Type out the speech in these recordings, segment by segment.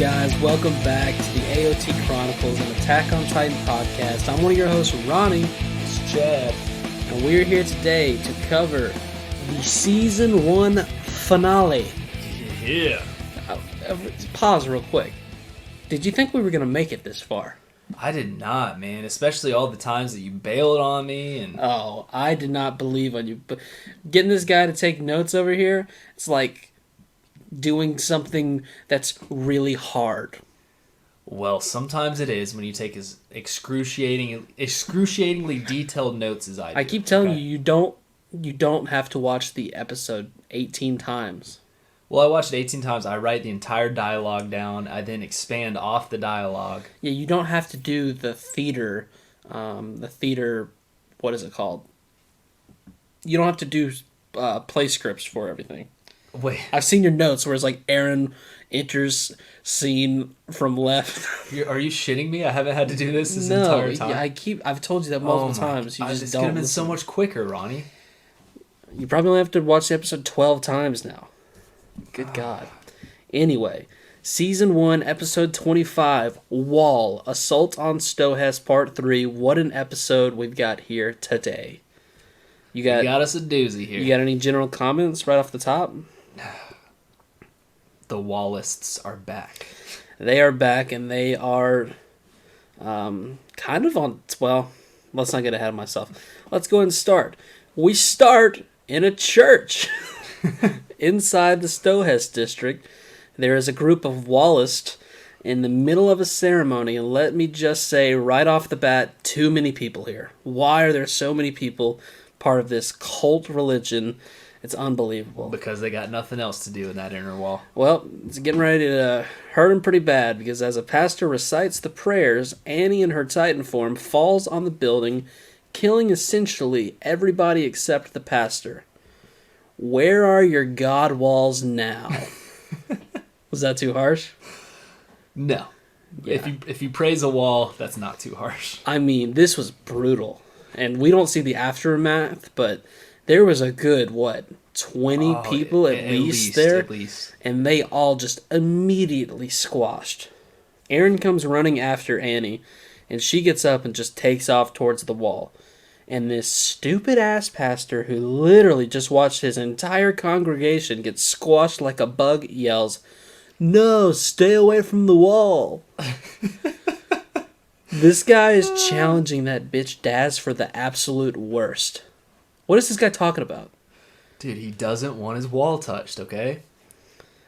guys? Welcome back to the AoT Chronicles, an Attack on Titan podcast. I'm one of your hosts, Ronnie. It's Chad. And we're here today to cover the Season 1 finale. Yeah. Pause real quick. Did you think we were going to make it this far? I did not, man. Especially all the times that you bailed on me. Oh, I did not believe on you. But getting this guy to take notes over here, it's like doing something that's really hard. Well, sometimes it is when you take as excruciatingly detailed notes as I do. I keep telling you don't have to watch the episode 18 times. Well, I watched it 18 times. I write the entire dialogue down. I then expand off the dialogue. Yeah, you don't have to do the theater, what is it called? You don't have to do play scripts for everything. Wait. I've seen your notes where it's like Eren enters scene from left. Are you shitting me? I haven't had to do this entire time? Yeah, I've told you that multiple times. You just this don't could have been listen. so much quicker, Ronnie. You probably only have to watch the episode 12 times now. Good God. Anyway, Season 1, Episode 25, Wall, Assault on Stohess, Part 3. What an episode we've got here today. You got us a doozy here. You got any general comments right off the top? The Wallists are back. They are back, and they are kind of on... Well, let's not get ahead of myself. Let's go ahead and start. We start in a church. Inside the Stohess district, there is a group of Wallists in the middle of a ceremony, and let me just say right off the bat, too many people here. Why are there so many people part of this cult religion? It's unbelievable. Because they got nothing else to do in that inner wall. Well, it's getting ready to hurt them pretty bad, because as a pastor recites the prayers, Annie in her Titan form falls on the building, killing essentially everybody except the pastor. Where are your god walls now? Was that too harsh? No. Yeah. If you praise a wall, that's not too harsh. I mean, this was brutal. And we don't see the aftermath, but there was a good, 20 people at least there? At least. And they all just immediately squashed. Eren comes running after Annie, and she gets up and just takes off towards the wall. And this stupid-ass pastor who literally just watched his entire congregation get squashed like a bug yells, "No, stay away from the wall." This guy is challenging that bitch Daz for the absolute worst. What is this guy talking about? Dude, he doesn't want his wall touched, okay?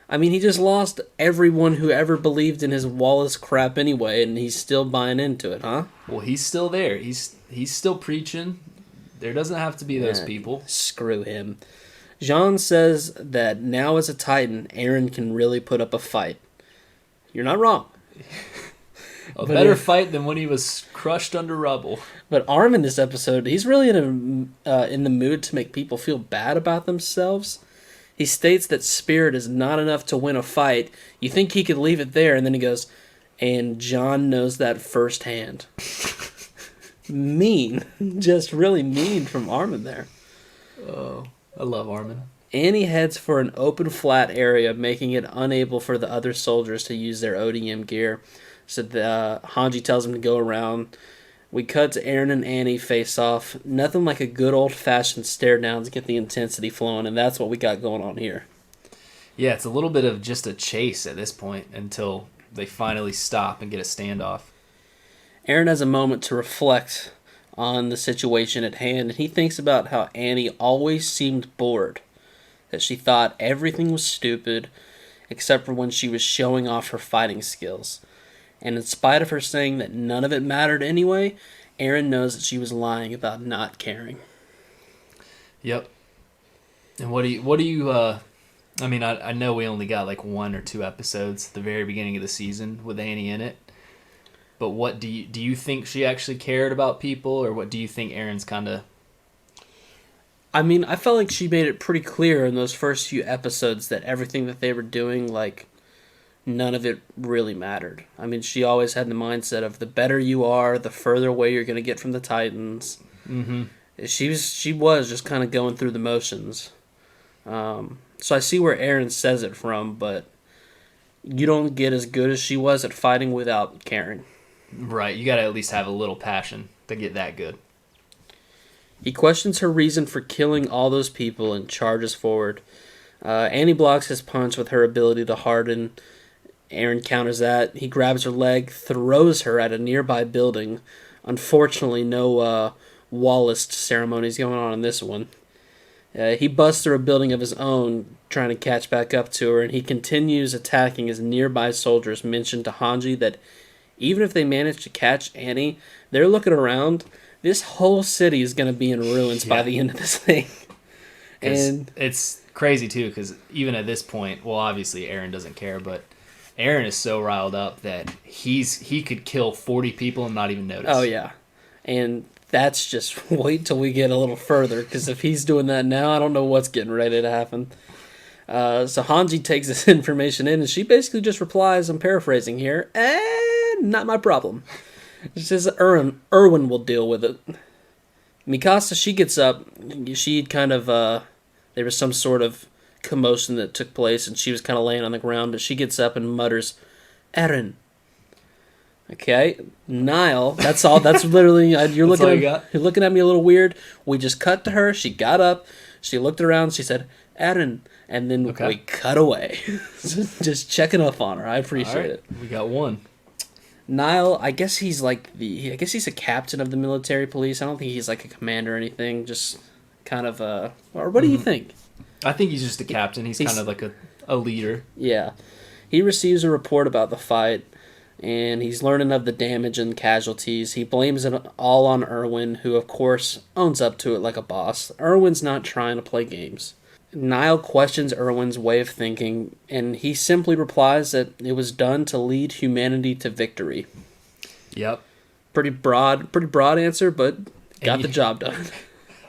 I mean, he just lost everyone who ever believed in his Wallace crap anyway, and he's still buying into it, huh? Well, he's still there. He's still preaching. There doesn't have to be those people. Screw him. Jean says that now as a Titan, Eren can really put up a fight. You're not wrong. A better fight than when he was crushed under rubble. But Armin this episode, he's really in the mood to make people feel bad about themselves. He states that spirit is not enough to win a fight. You think he could leave it there, and then he goes, and John knows that firsthand. Mean. Just really mean from Armin there. Oh, I love Armin. Annie heads for an open flat area, making it unable for the other soldiers to use their ODM gear. So Hanji tells him to go around. We cut to Eren and Annie face off. Nothing like a good old-fashioned stare down to get the intensity flowing, and that's what we got going on here. Yeah, it's a little bit of just a chase at this point until they finally stop and get a standoff. Eren has a moment to reflect on the situation at hand, and he thinks about how Annie always seemed bored, that she thought everything was stupid, except for when she was showing off her fighting skills. And in spite of her saying that none of it mattered anyway, Eren knows that she was lying about not caring. Yep. And what do you I mean, I know we only got like 1 or 2 episodes at the very beginning of the season with Annie in it. But what do you think she actually cared about people, or what do you think Eren's kind of... I mean, I felt like she made it pretty clear in those first few episodes that everything that they were doing, like, none of it really mattered. I mean, she always had the mindset of the better you are, the further away you're going to get from the Titans. Mm-hmm. She was just kind of going through the motions. So I see where Eren says it from, but you don't get as good as she was at fighting without caring. Right, you gotta at least have a little passion to get that good. He questions her reason for killing all those people and charges forward. Annie blocks his punch with her ability to harden. Eren counters that. He grabs her leg, throws her at a nearby building. Unfortunately, no Wallace ceremonies going on in this one. He busts through a building of his own, trying to catch back up to her, and he continues attacking as nearby soldiers mention to Hanji that even if they manage to catch Annie, they're looking around. This whole city is going to be in ruins by the end of this thing. And it's crazy, too, because even at this point, well, obviously Eren doesn't care, but Eren is so riled up that he could kill 40 people and not even notice. Oh, yeah. And that's just wait till we get a little further, because if he's doing that now, I don't know what's getting ready to happen. So Hanji takes this information in, and she basically just replies, I'm paraphrasing here, not my problem. She says Erwin will deal with it. Mikasa, she gets up. She kind of, there was some sort of commotion that took place, and she was kind of laying on the ground, but she gets up and mutters, Eren. Okay, Nile. That's all. That's literally you're looking at me a little weird. We just cut to her. She got up. She looked around. She said, "Eren," and then we cut away. Just checking up on her. I appreciate it. We got one. Nile. I guess he's a captain of the military police. I don't think he's like a commander or anything. Just kind of or what do you think? I think he's just a captain. He's kind of like a leader. Yeah, he receives a report about the fight. And he's learning of the damage and casualties. He blames it all on Erwin, who, of course, owns up to it like a boss. Erwin's not trying to play games. Nile questions Erwin's way of thinking, and he simply replies that it was done to lead humanity to victory. Yep. Pretty broad answer, but got the job done.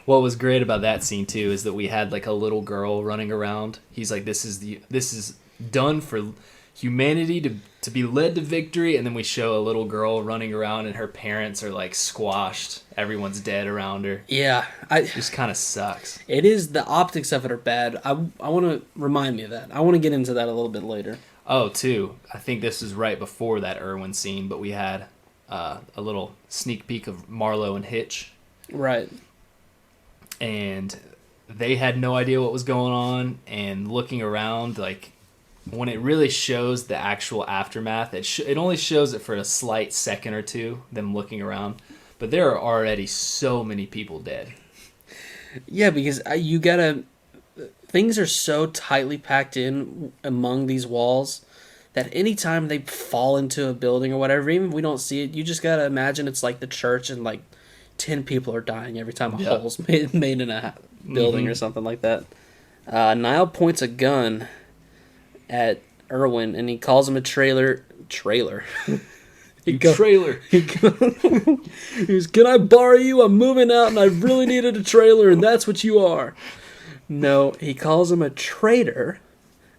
What was great about that scene, too, is that we had, like, a little girl running around. He's like, this is done for humanity to be led to victory, and then we show a little girl running around and her parents are like squashed, everyone's dead around her. Yeah, it just kind of sucks. It is, the optics of it are bad. I want to remind me of that. I want to get into that a little bit later. Oh, too, I think this is right before that Erwin scene, but we had a little sneak peek of Marlo and Hitch, right, and they had no idea what was going on, and looking around, like, when it really shows the actual aftermath, it only shows it for a slight second or two, them looking around. But there are already so many people dead. Yeah, because things are so tightly packed in among these walls that anytime they fall into a building or whatever, even if we don't see it, you just gotta imagine it's like the church and like 10 people are dying every time a hole's made in a building or something like that. Nile points a gun at Erwin, and he calls him a trailer. Trailer. He goes, can I borrow you? I'm moving out, and I really needed a trailer, and that's what you are. No, he calls him a traitor,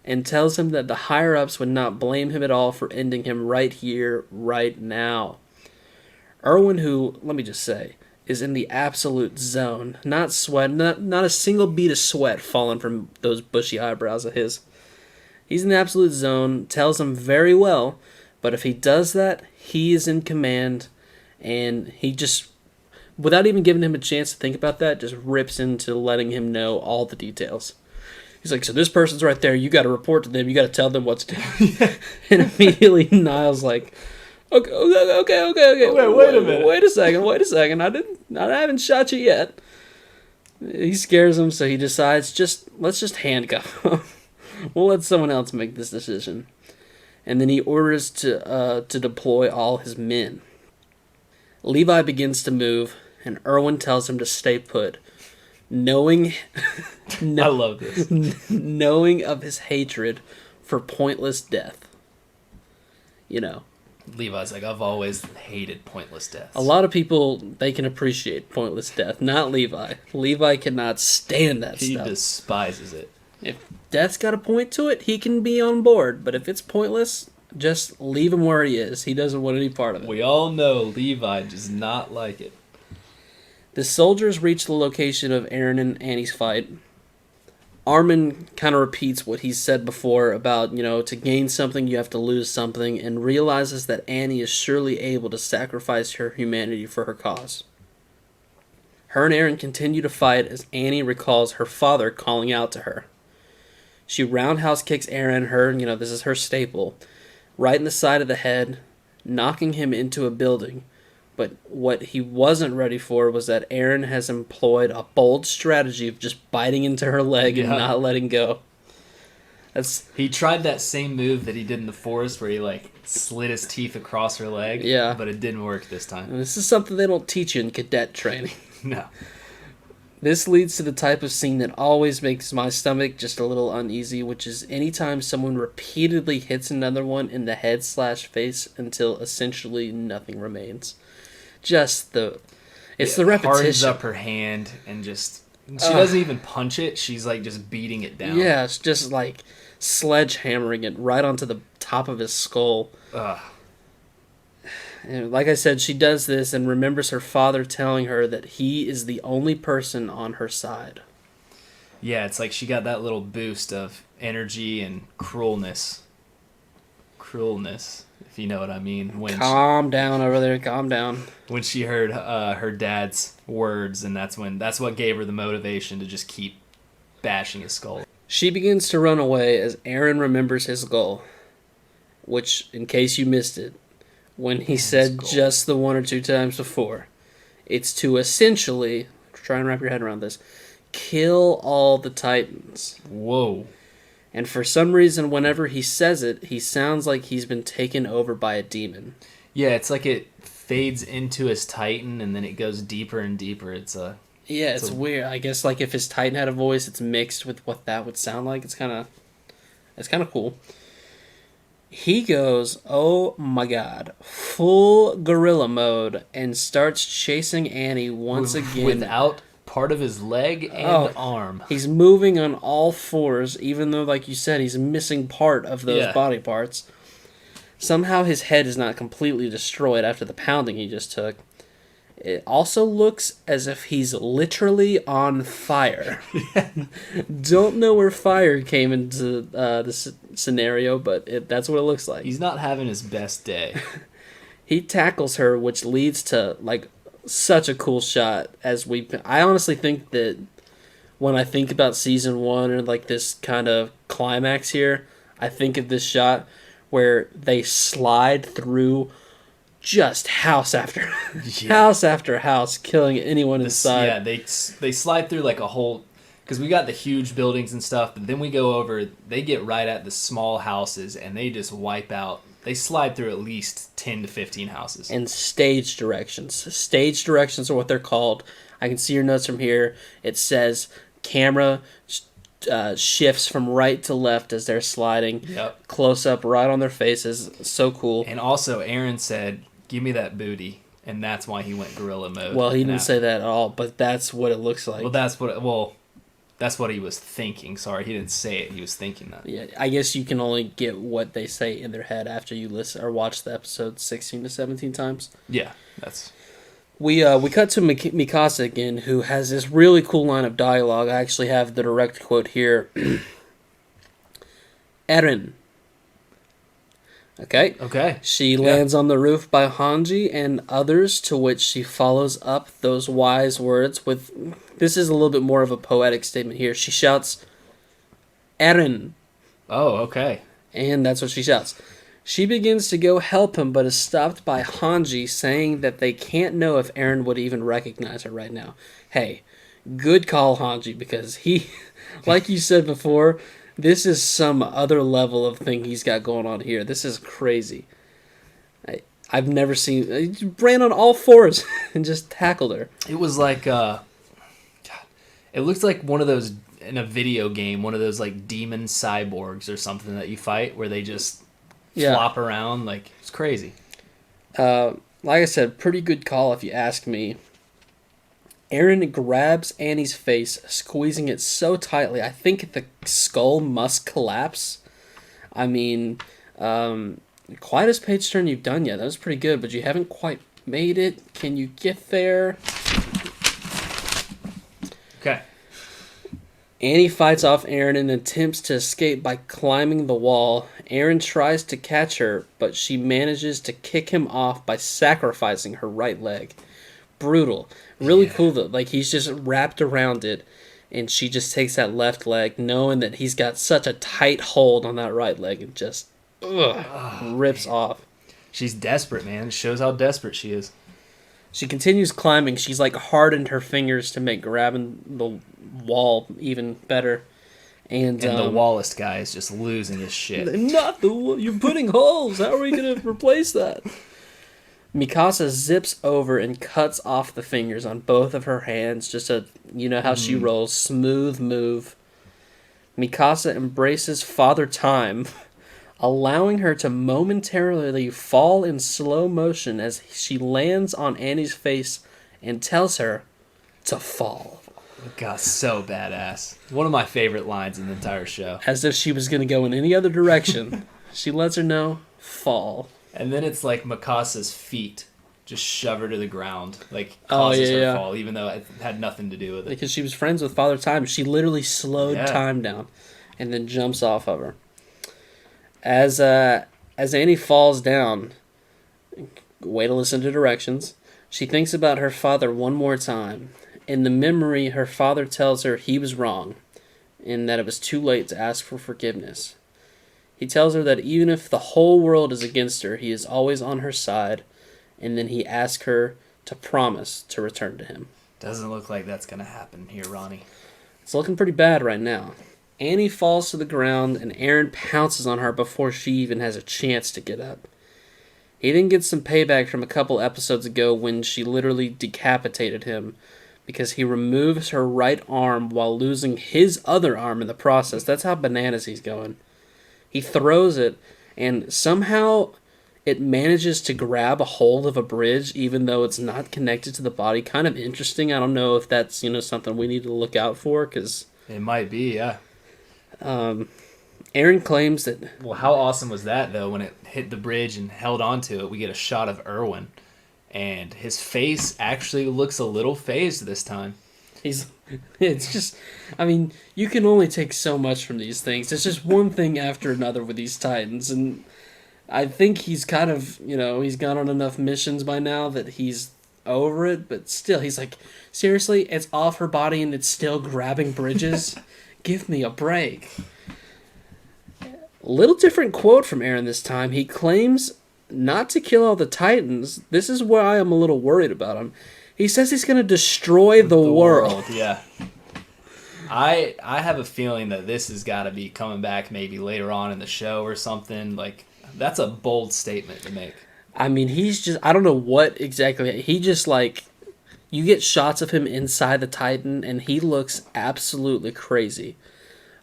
and tells him that the higher-ups would not blame him at all for ending him right here, right now. Erwin, who, let me just say, is in the absolute zone. Not sweat, not a single bead of sweat falling from those bushy eyebrows of his. He's in the absolute zone, tells him very well, but if he does that, he is in command, and he just, without even giving him a chance to think about that, just rips into letting him know all the details. He's like, so this person's right there, you got to report to them, you got to tell them what to do. And immediately Niall's like, okay, wait a minute. Wait a second, I haven't shot you yet. He scares him, so he decides, let's just handcuff him. We'll let someone else make this decision. And then he orders to deploy all his men. Levi begins to move, and Erwin tells him to stay put, knowing I love this. Knowing of his hatred for pointless death. You know. Levi's like, I've always hated pointless deaths. A lot of people, they can appreciate pointless death. Not Levi. Levi cannot stand that stuff. He despises it. If death's got a point to it, he can be on board. But if it's pointless, just leave him where he is. He doesn't want any part of it. We all know Levi does not like it. The soldiers reach the location of Eren and Annie's fight. Armin kind of repeats what he's said before about, to gain something, you have to lose something, and realizes that Annie is surely able to sacrifice her humanity for her cause. Her and Eren continue to fight as Annie recalls her father calling out to her. She roundhouse kicks Eren, this is her staple, right in the side of the head, knocking him into a building. But what he wasn't ready for was that Eren has employed a bold strategy of just biting into her leg and not letting go. He tried that same move that he did in the forest where he slit his teeth across her leg. Yeah. But it didn't work this time. And this is something they don't teach you in cadet training. No. This leads to the type of scene that always makes my stomach just a little uneasy, which is anytime someone repeatedly hits another one in the head/face until essentially nothing remains. It's the repetition. Hardens up her hand and she doesn't even punch it. She's just beating it down. Yeah, it's just sledgehammering it right onto the top of his skull. And like I said, she does this and remembers her father telling her that he is the only person on her side. Yeah, it's she got that little boost of energy and cruelness. If you know what I mean. Calm down over there, calm down. When she heard her dad's words, and that's what gave her the motivation to just keep bashing his skull. She begins to run away as Eren remembers his goal, which, in case you missed it, when he said just the one or two times before, it's to essentially, try and wrap your head around this, kill all the Titans. Whoa. And for some reason, whenever he says it, he sounds like he's been taken over by a demon. Yeah, it's it fades into his Titan, and then it goes deeper and deeper. It's weird. I guess if his Titan had a voice, it's mixed with what that would sound like. It's kind of cool. He goes, oh my god, full gorilla mode, and starts chasing Annie once again. Without part of his leg and arm. He's moving on all fours, even though, like you said, he's missing part of those body parts. Somehow his head is not completely destroyed after the pounding he just took. It also looks as if he's literally on fire. Don't know where fire came into this scenario, but that's what it looks like. He's not having his best day. He tackles her, which leads to such a cool shot. I honestly think that when I think about season 1 or this kind of climax here, I think of this shot where they slide through just house after house, killing anyone inside. Yeah, they slide through a whole, because we got the huge buildings and stuff, but then we go over, they get right at the small houses and they just wipe out. They slide through at least 10 to 15 houses. And stage directions. Stage directions are what they're called. I can see your notes from here. It says camera shifts from right to left as they're sliding. Yep. Close up right on their faces. So cool. And also, Eren said, "Give me that booty," and that's why he went gorilla mode. Well, he didn't say that at all, but that's what it looks like. That's what he was thinking. Sorry, he didn't say it. He was thinking that. Yeah, I guess you can only get what they say in their head after you listen or watch the episode 16 to 17 times. Yeah, that's. We cut to Mikasa again, who has this really cool line of dialogue. I actually have the direct quote here. Eren. Okay. She lands on the roof by Hanji and others, to which she follows up those wise words with... This is a little bit more of a poetic statement here. She shouts, Eren. Oh, okay. And that's what she shouts. She begins to go help him, but is stopped by Hanji, saying that they can't know if Eren would even recognize her right now. Hey, good call, Hanji, because he, like you said before, this is some other level of thing he's got going on here. This is crazy. I've never seen... He ran on all fours and just tackled her. It was like... it looked like one of those, in a video game, one of those demon cyborgs or something that you fight, where they just... flop around. It's crazy. Like I said, pretty good call if you ask me. Eren grabs Annie's face, squeezing it so tightly, I think the skull must collapse. I mean, quietest page turn you've done yet. That was pretty good, but you haven't quite made it. Can you get there? Okay. Annie fights off Eren and attempts to escape by climbing the wall. Eren tries to catch her, but she manages to kick him off by sacrificing her right leg. Brutal. Really cool though. Like, he's just wrapped around it, and she just takes that left leg, knowing that he's got such a tight hold on that right leg, and just rips off. She's desperate, man. It shows how desperate she is. She continues climbing. She's like hardened her fingers to make grabbing the wall even better. And the wallist guy is just losing his shit. Not the wall. You're putting holes. How are we going to replace that? Mikasa zips over and cuts off the fingers on both of her hands. Just you know how she rolls. Smooth move. Mikasa embraces Father Time, allowing her to momentarily fall in slow motion as she lands on Annie's face and tells her to fall. God, so badass. One of my favorite lines in the entire show. As if she was going to go in any other direction. She lets her know, fall. And then it's like Mikasa's feet just shove her to the ground. Like, causes her fall, even though it had nothing to do with it. Because she was friends with Father Time. She literally slowed time down and then jumps off of her. As Annie falls down, way to listen to directions, she thinks about her father one more time. In the memory, her father tells her he was wrong and that it was too late to ask for forgiveness. He tells her that even if the whole world is against her, he is always on her side, and then he asks her to promise to return to him. Doesn't look like that's going to happen here, Ronnie. It's looking pretty bad right now. Annie falls to the ground, and Eren pounces on her before she even has a chance to get up. He then gets some payback from a couple episodes ago when she literally decapitated him, because he removes her right arm while losing his other arm in the process. That's how bananas he's going. He throws it, and somehow it manages to grab a hold of a bridge, even though it's not connected to the body. Kind of interesting. I don't know if that's, something we need to look out for, because... It might be, yeah. Eren claims that... Well, how awesome was that, though, when it hit the bridge and held onto it? We get a shot of Erwin. And his face actually looks a little phased this time. It's just, you can only take so much from these things. It's just one thing after another with these Titans. And I think he's kind of, he's gone on enough missions by now that he's over it. But still, he's like, seriously, it's off her body and it's still grabbing bridges? Give me a break. Little different quote from Eren this time. He claims not to kill all the Titans. This is why I'm a little worried about him. He says he's going to destroy the world. Yeah. I have a feeling that this has got to be coming back maybe later on in the show or something. Like, that's a bold statement to make. He's just... I don't know what exactly... He just, you get shots of him inside the Titan, and he looks absolutely crazy.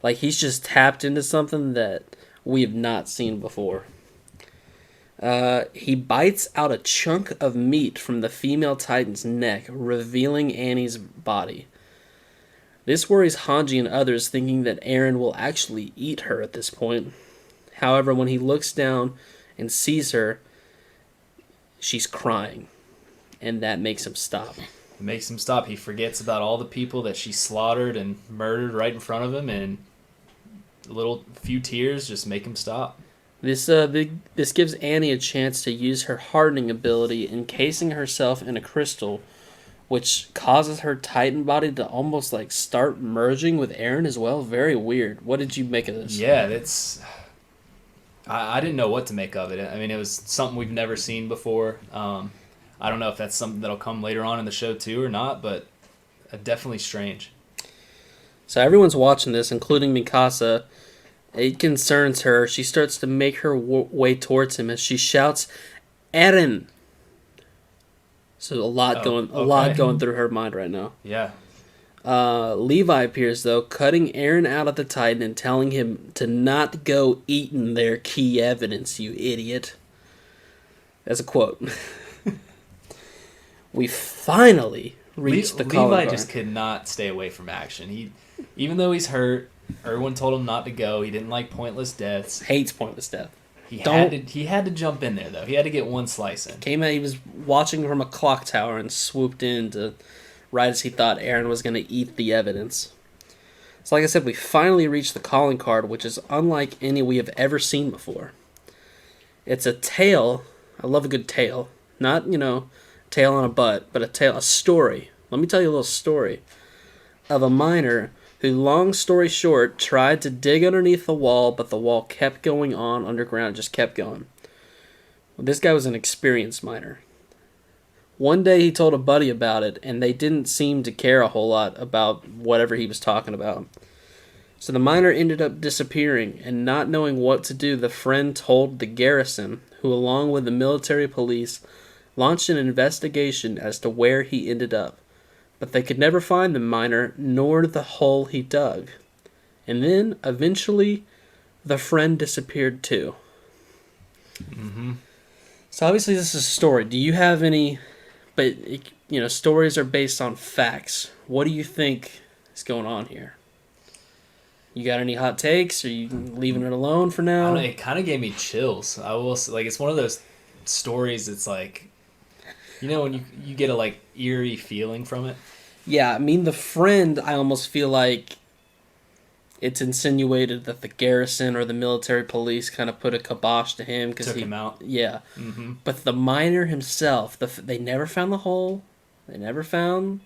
Like, he's just tapped into something that we have not seen before. He bites out a chunk of meat from the female Titan's neck, revealing Annie's body. This worries Hanji and others, thinking that Eren will actually eat her at this point. However, when he looks down and sees her, she's crying, and that makes him stop. It makes him stop. He forgets about all the people that she slaughtered and murdered right in front of him, and a few tears just make him stop. This gives Annie a chance to use her hardening ability, encasing herself in a crystal, which causes her Titan body to almost start merging with Eren as well. Very weird. What did you make of this? Yeah, I didn't know what to make of it. It was something we've never seen before. I don't know if that's something that'll come later on in the show too or not, but definitely strange. So everyone's watching this, including Mikasa. It concerns her. She starts to make her way towards him as she shouts, "Eren!" So a lot going through her mind right now. Yeah. Levi appears, though, cutting Eren out of the Titan and telling him to not go eating their key evidence, you idiot. That's a quote. We finally reached the Levi Levi just could not stay away from action. Even though he's hurt, Erwin told him not to go. He didn't like pointless deaths. Hates pointless death. He had to jump in there, though. He had to get one slice in. Came out, he was watching from a clock tower and swooped in right as he thought Eren was going to eat the evidence. So like I said, we finally reached the calling card, which is unlike any we have ever seen before. It's a tale. I love a good tale. Not, tail on a butt, but a story. Let me tell you a little story of a miner who, long story short, tried to dig underneath the wall, but the wall kept going on underground, just kept going. Well, this guy was an experienced miner. One day he told a buddy about it, and they didn't seem to care a whole lot about whatever he was talking about. So the miner ended up disappearing, and not knowing what to do, the friend told the garrison, who along with the military police launched an investigation as to where he ended up. But they could never find the miner, nor the hole he dug. And then, eventually, the friend disappeared too. Mm-hmm. So obviously this is a story. Do you have any... But, stories are based on facts. What do you think is going on here? You got any hot takes? Are you leaving it alone for now? I don't know, it kind of gave me chills. I will like, it's one of those stories. It's like, when you get a eerie feeling from it. Yeah, I mean the friend. I almost feel like it's insinuated that the garrison or the military police kind of put a kibosh to him because took him out. Yeah, mm-hmm. But the miner himself, they never found the hole. They never found.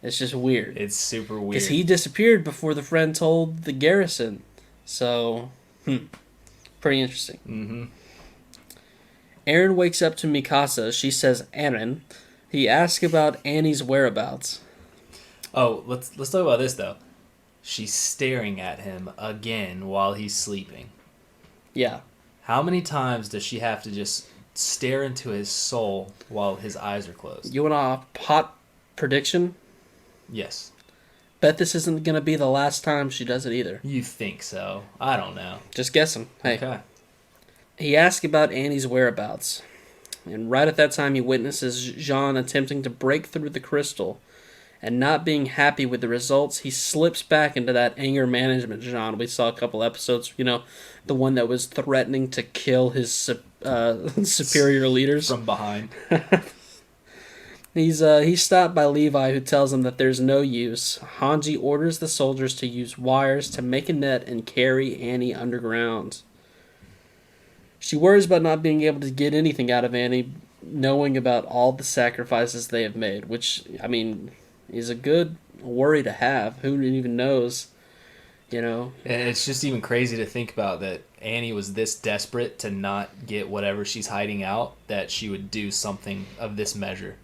It's just weird. It's super weird. Because he disappeared before the friend told the garrison. So, pretty interesting. Mm-hmm. Eren wakes up to Mikasa. She says Eren. He asks about Annie's whereabouts. Oh, let's talk about this, though. She's staring at him again while he's sleeping. Yeah. How many times does she have to just stare into his soul while his eyes are closed? You want a hot prediction? Yes. Bet this isn't going to be the last time she does it either. You think so? I don't know. Just guessing. Hey. Okay. He asks about Annie's whereabouts. And right at that time, he witnesses Jean attempting to break through the crystal. And not being happy with the results, he slips back into that anger management Jean we saw a couple episodes. The one that was threatening to kill his superior leaders. From behind. He's stopped by Levi, who tells him that there's no use. Hanji orders the soldiers to use wires to make a net and carry Annie underground. She worries about not being able to get anything out of Annie, knowing about all the sacrifices they have made, which, is a good worry to have. Who even knows, And it's just even crazy to think about that Annie was this desperate to not get whatever she's hiding out, that she would do something of this measure.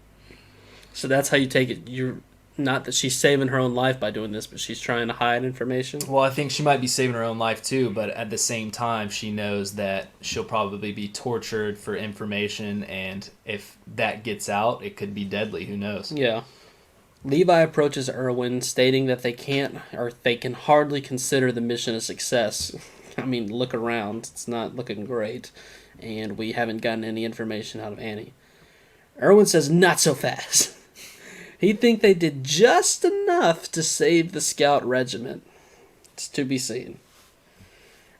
So that's how you take it. You're not that she's saving her own life by doing this, but she's trying to hide information. Well, I think she might be saving her own life too, but at the same time, she knows that she'll probably be tortured for information, and if that gets out, it could be deadly. Who knows? Yeah. Levi approaches Erwin, stating that they can hardly consider the mission a success. Look around. It's not looking great, and we haven't gotten any information out of Annie. Erwin says, not so fast. He'd think they did just enough to save the scout regiment. It's to be seen.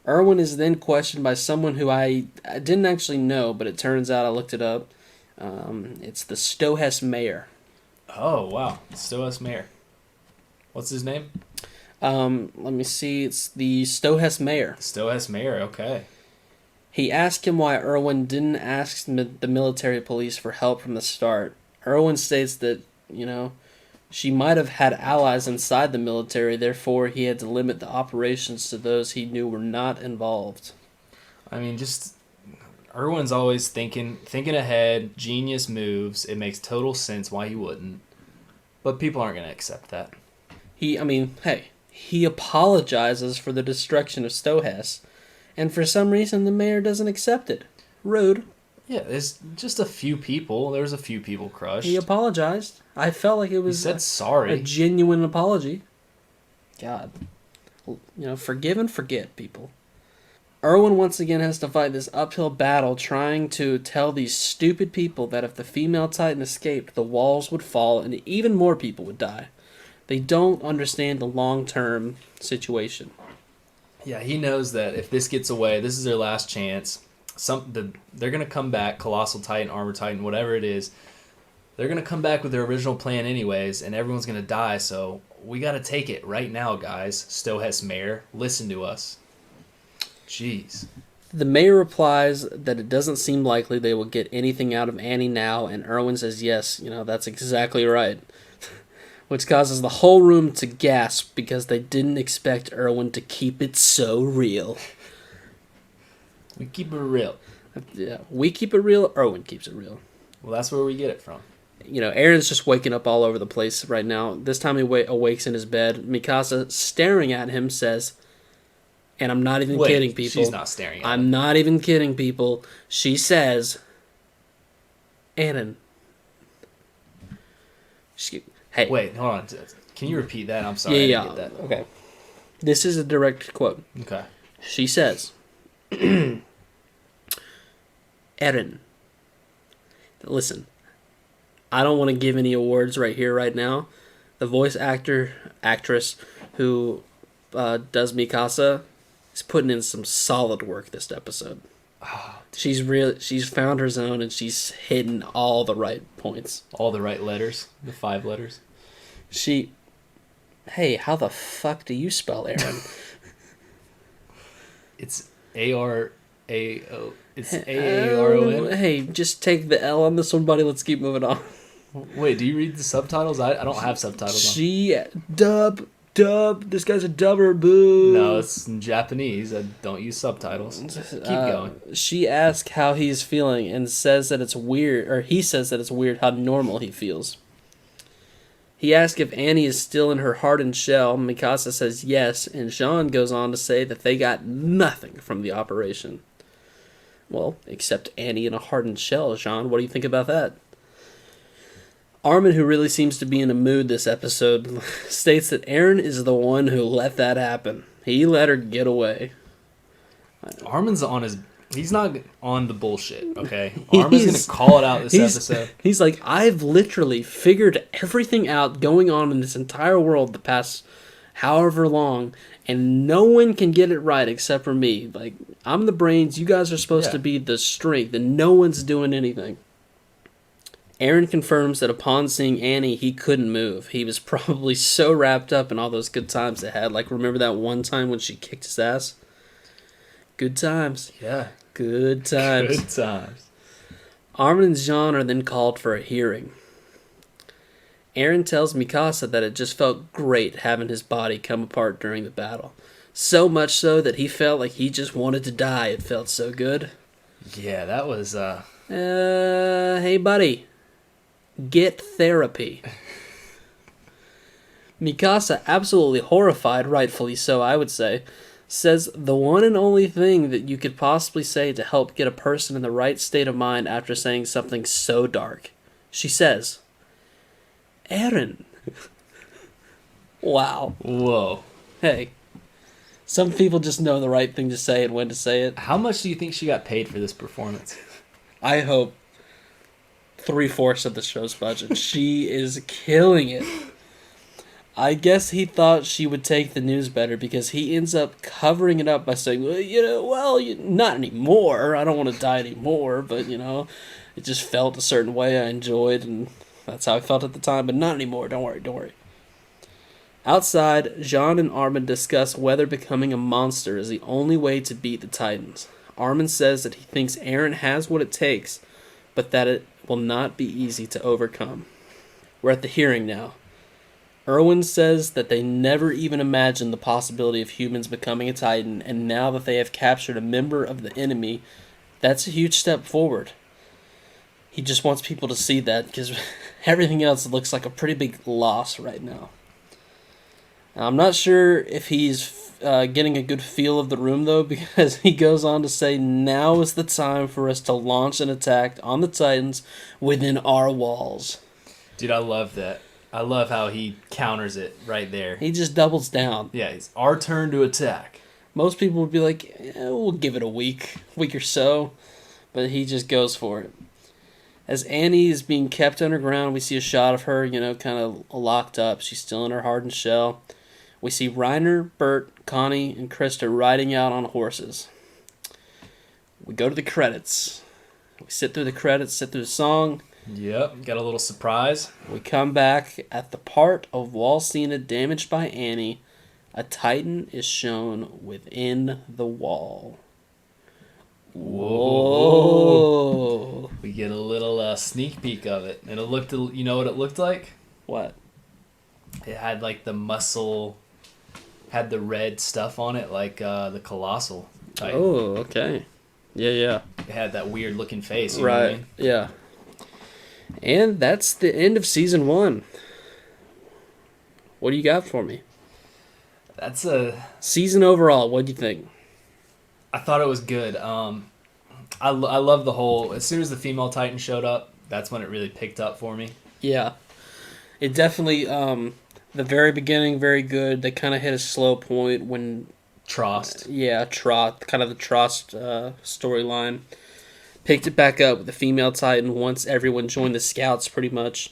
Erwin is then questioned by someone who I didn't actually know, but it turns out I looked it up. It's the Stohess mayor. Oh, wow. Stohess mayor. What's his name? Let me see. It's the Stohess mayor. Stohess mayor, okay. He asked him why Erwin didn't ask the military police for help from the start. Erwin states that, she might have had allies inside the military, therefore he had to limit the operations to those he knew were not involved. Erwin's always thinking ahead, genius moves. It makes total sense why he wouldn't. But people aren't going to accept that. He apologizes for the destruction of Stohess, and for some reason the mayor doesn't accept it. Rude. Yeah, there's just a few people. There was a few people crushed. He apologized. I felt like it was he said sorry. A genuine apology. God. Forgive and forget, people. Erwin once again has to fight this uphill battle trying to tell these stupid people that if the female Titan escaped, the walls would fall and even more people would die. They don't understand the long-term situation. Yeah, he knows that if this gets away, this is their last chance. They're going to come back, Colossal Titan, Armor Titan, whatever it is. They're going to come back with their original plan anyways, and everyone's going to die, so we got to take it right now, guys. Stohess Mayor, listen to us. Jeez. The mayor replies that it doesn't seem likely they will get anything out of Annie now, and Erwin says, yes, that's exactly right. Which causes the whole room to gasp because they didn't expect Erwin to keep it so real. We keep it real. Yeah, we keep it real, Erwin keeps it real. Well, that's where we get it from. Eren's just waking up all over the place right now. This time he awakes in his bed. Mikasa, staring at him, says, and I'm not even kidding, people. She's not staring at him. I'm not even kidding, people. She says, Eren. Hey. Wait, hold on. Can you repeat that? I'm sorry. Yeah. I didn't get that. Okay. This is a direct quote. Okay. She says, Eren. Listen, I don't want to give any awards right here, right now. The voice actress who does Mikasa is putting in some solid work this episode. Oh, She's found her zone and she's hitting all the right points. All the right letters. The 5 letters. Hey, how the fuck do you spell Eren? It's A-R-A-O. It's A-A-R-O-N. Hey, just take the L on this one, buddy. Let's keep moving on. Wait, do you read the subtitles? I don't have subtitles on. Dub. This guy's a dubber, boo. No, it's in Japanese. I don't use subtitles. Keep going. She asks how he's feeling and says that it's weird, or he says that it's weird how normal he feels. He asks if Annie is still in her hardened shell. Mikasa says yes, and Jean goes on to say that they got nothing from the operation. Well, except Annie in a hardened shell, Jean. What do you think about that? Armin, who really seems to be in a mood this episode, states that Eren is the one who let that happen. He let her get away. Armin's on his... He's not on the bullshit, okay? Armin's going to call it out this episode. He's like, I've literally figured everything out going on in this entire world the past however long, and no one can get it right except for me. Like, I'm the brains, you guys are supposed to be the strength, and no one's doing anything. Eren confirms that upon seeing Annie, he couldn't move. He was probably so wrapped up in all those good times they had. Like, remember that one time when she kicked his ass? Good times. Yeah. Good times. Good times. Armin and Jean are then called for a hearing. Eren tells Mikasa that it just felt great having his body come apart during the battle. So much so that he felt like he just wanted to die. It felt so good. Yeah, that was... Hey, buddy. Get therapy. Mikasa, absolutely horrified, rightfully so, I would say, says the one and only thing that you could possibly say to help get a person in the right state of mind after saying something so dark. She says, Eren. Wow. Whoa. Hey, some people just know the right thing to say and when to say it. How much do you think she got paid for this performance? I hope 3/4 of the show's budget. She is killing it. I guess he thought she would take the news better because he ends up covering it up by saying, not anymore. I don't want to die anymore, but, it just felt a certain way I enjoyed, and that's how I felt at the time, but not anymore. Don't worry. Outside, Jean and Armin discuss whether becoming a monster is the only way to beat the Titans. Armin says that he thinks Eren has what it takes, but that it will not be easy to overcome. We're at the hearing now. Erwin says that they never even imagined the possibility of humans becoming a Titan, and now that they have captured a member of the enemy, that's a huge step forward. He just wants people to see that, because everything else looks like a pretty big loss right now. I'm not sure if he's getting a good feel of the room, though, because he goes on to say, now is the time for us to launch an attack on the Titans within our walls. Dude, I love that. I love how he counters it right there. He just doubles down. Yeah, it's our turn to attack. Most people would be like, we'll give it a week or so, but he just goes for it. As Annie is being kept underground, we see a shot of her, kind of locked up. She's still in her hardened shell. We see Reiner, Bert, Connie, and Krista riding out on horses. We go to the credits. We sit through the credits, sit through the song. Yep, got a little surprise. We come back at the part of wall Cena damaged by Annie. A Titan is shown within the wall. Whoa. We get a little sneak peek of it. And it looked, you know what it looked like? What? It had like the muscle, had the red stuff on it, like the Colossal Titan. Oh, okay. Yeah. It had that weird looking face, you know what I mean? Yeah. And that's the end of season 1. What do you got for me? That's a... Season overall, what do you think? I thought it was good. I love the whole... As soon as the female Titan showed up, that's when it really picked up for me. Yeah. It definitely... the very beginning, very good. They kind of hit a slow point when... Trost. Kind of the Trost storyline. Picked it back up with the female Titan once everyone joined the Scouts, pretty much.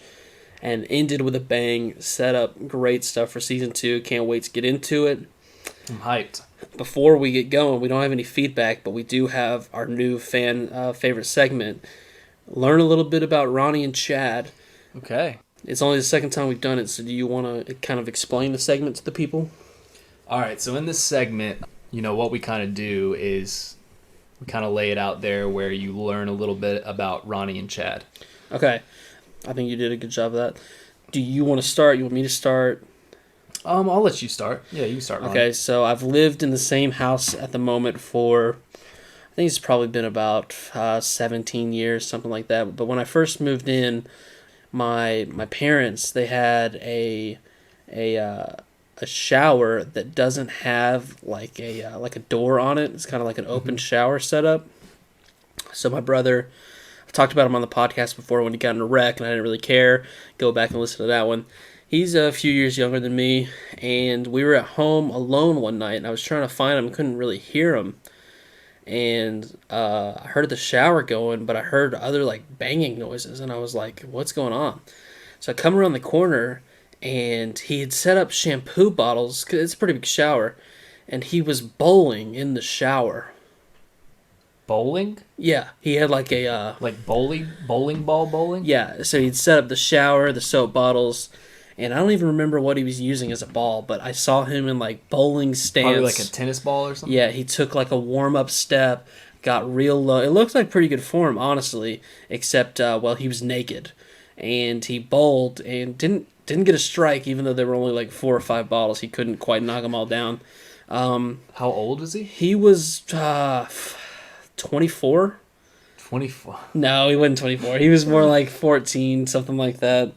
And ended with a bang. Set up great stuff for season 2. Can't wait to get into it. I'm hyped. Before we get going, we don't have any feedback, but we do have our new fan favorite segment. Learn a little bit about Ronny and Chaz. Okay. It's only the second time we've done it, so do you want to kind of explain the segment to the people? All right, so in this segment, what we kind of do is we kind of lay it out there where you learn a little bit about Ronny and Chaz. Okay. I think you did a good job of that. Do you want to start? You want me to start? I'll let you start. Yeah, you can start, Ron. Okay, so I've lived in the same house at the moment for, I think it's probably been about 17 years, something like that. But when I first moved in, my parents, they had a shower that doesn't have like a door on it. It's kind of like an open shower setup. So my brother, I've talked about him on the podcast before when he got in a wreck, and I didn't really care. Go back and listen to that one. He's a few years younger than me, and we were at home alone one night, and I was trying to find him, couldn't really hear him. And I heard the shower going, but I heard other like banging noises, and I was like, what's going on? So I come around the corner, and he had set up shampoo bottles, 'cause it's a pretty big shower, and he was bowling in the shower. Bowling? Yeah, he had like a... like bowling ball bowling? Yeah, so he'd set up the shower, the soap bottles, and I don't even remember what he was using as a ball, but I saw him in like bowling stance. Probably like a tennis ball or something? Yeah, he took like a warm-up step, got real low. It looked like pretty good form, honestly, except, he was naked. And he bowled and didn't get a strike, even though there were only like 4 or 5 bottles. He couldn't quite knock them all down. How old was he? He was 24? 24. No, he wasn't 24. He was more like 14, something like that.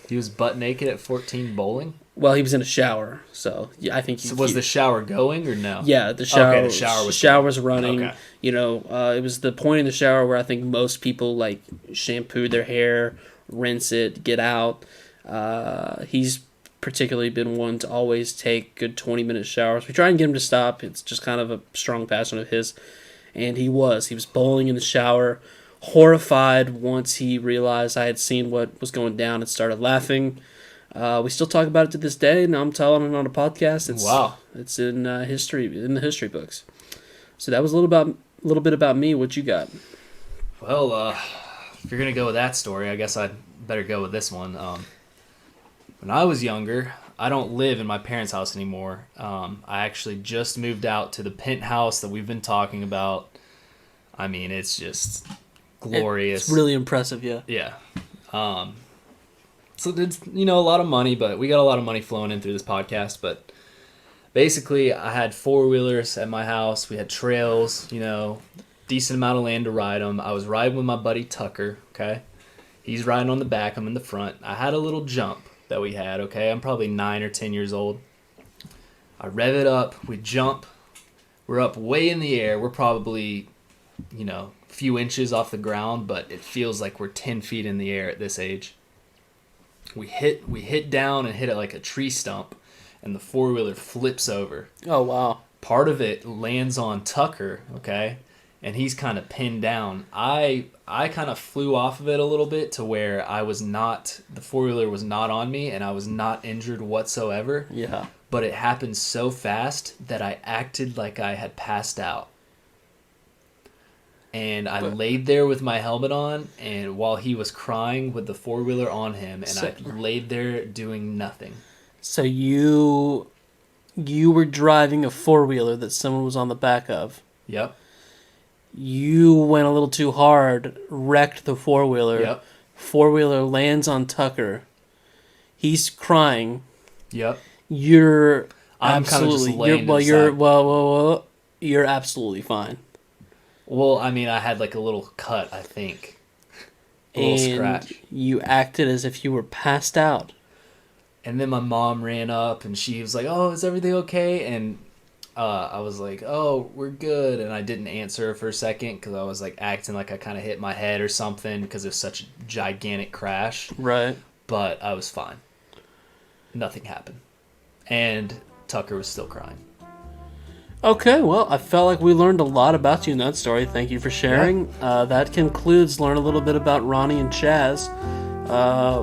He was butt naked at 14 bowling? Well, he was in a shower, so yeah, I think. So was the shower going or no? Yeah, the shower. Okay, the shower was running. Okay. It was the point in the shower where I think most people like shampoo their hair, rinse it, get out. He's particularly been one to always take good 20-minute showers. We try and get him to stop. It's just kind of a strong passion of his, and he was bowling in the shower, horrified once he realized I had seen what was going down and started laughing. We still talk about it to this day. Now I'm telling it on a podcast. Wow. It's in the history books. So that was a little bit about me. What you got? Well, if you're gonna go with that story, I guess I'd better go with this one. When I was younger, I don't live in my parents' house anymore. I actually just moved out to the penthouse that we've been talking about. I mean, it's just glorious. It's really impressive, yeah. Yeah. So it's, a lot of money, but we got a lot of money flowing in through this podcast. But basically, I had 4-wheelers at my house. We had trails, decent amount of land to ride them. I was riding with my buddy Tucker, okay? He's riding on the back. I'm in the front. I had a little jump that we had, okay? I'm probably 9 or 10 years old. I rev it up. We jump. We're up way in the air. We're probably, a few inches off the ground, but it feels like we're 10 feet in the air at this age. We hit down and hit it like a tree stump, and the 4-wheeler flips over. Oh, wow. Part of it lands on Tucker, okay? And he's kind of pinned down. I kind of flew off of it a little bit to where the 4-wheeler was not on me, and I was not injured whatsoever. Yeah. But it happened so fast that I acted like I had passed out. And I laid there with my helmet on, and while he was crying with the four-wheeler on him, and I laid there doing nothing. So you were driving a four-wheeler that someone was on the back of. Yep. You went a little too hard, wrecked the four-wheeler. Yep. Four-wheeler lands on Tucker. He's crying. Yep. I'm kind of just laying you're absolutely fine. Well, I mean, I had like a little cut, I think. A little scratch. You acted as if you were passed out. And then my mom ran up and she was like, "Oh, is everything okay?" And I was like, "Oh, we're good." And I didn't answer her for a second because I was like acting like I kind of hit my head or something because it was such a gigantic crash. Right. But I was fine. Nothing happened. And Tucker was still crying. Okay, well, I felt like we learned a lot about you in that story. Thank you for sharing. Yeah. That concludes Learn a Little Bit About Ronny and Chaz.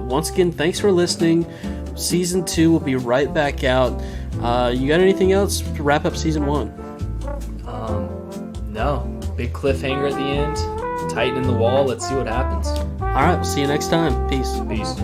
Once again, thanks for listening. Season 2 will be right back out. You got anything else to wrap up Season 1? No. Big cliffhanger at the end. Tightening the wall. Let's see what happens. All right, we'll see you next time. Peace. Peace.